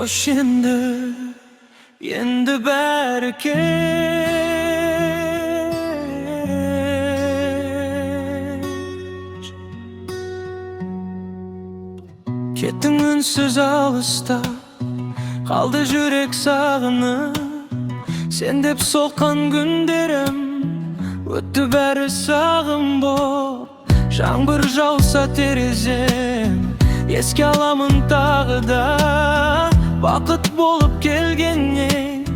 Koş endi bäri kech. Kettiň ünsüz alysta, kaldy jürek saganyp. Sen dep solkan günlerim öttü bäri sagym bolup. Жаңбыр жауса терезем, еске аламын тағы да. Бақыт болып келгеннен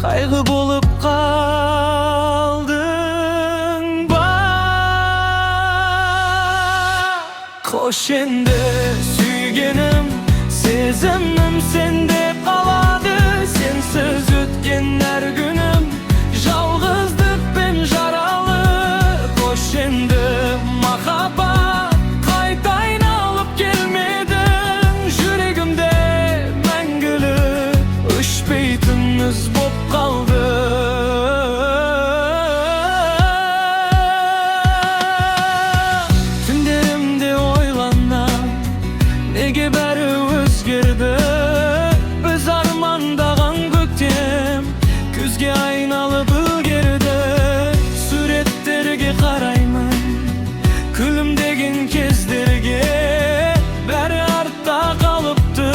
қайғы болып қалдың ба? Қош енді сүйгенім, сезімім сенде қалады. Сенсіз өткен әр күнім жалғыздықпен жаралы. Қош енді махаббат қайта айналып келмедің. Жүрегімде мәңгілік өшпейтін із боп қалды. Түндерімде ойланам, неге бәрі өзгерді? Біз армандаған көктем күзге айналып үлгерді. Суреттерге қараймын, күлімдеген кездерге, бәрі артта қалыпты,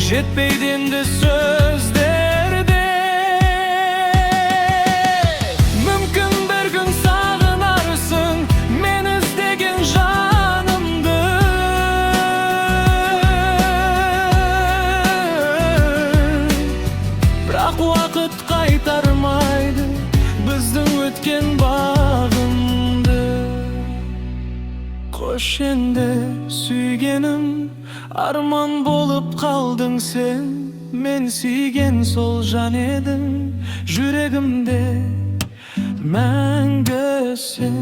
жетпейді енді сөздерде. Мүмкін бір күн сағынарсың мен іздеген жанымды. Бірақ уақыт қайтармайды біздің өткен бағымды. Қош енді сүйгенім, арман болып қалдың сен. Мен сүйген сол жан едің, жүрегімде мәңгісің.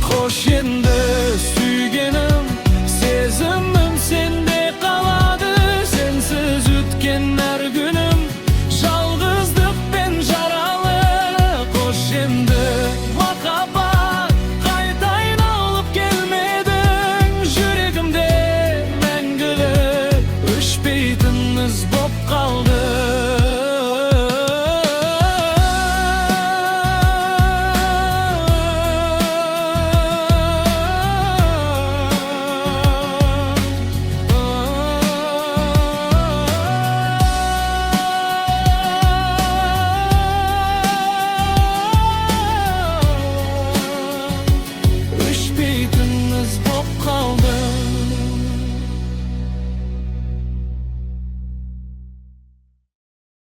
Қош енді сүйгенім, сезімім сенде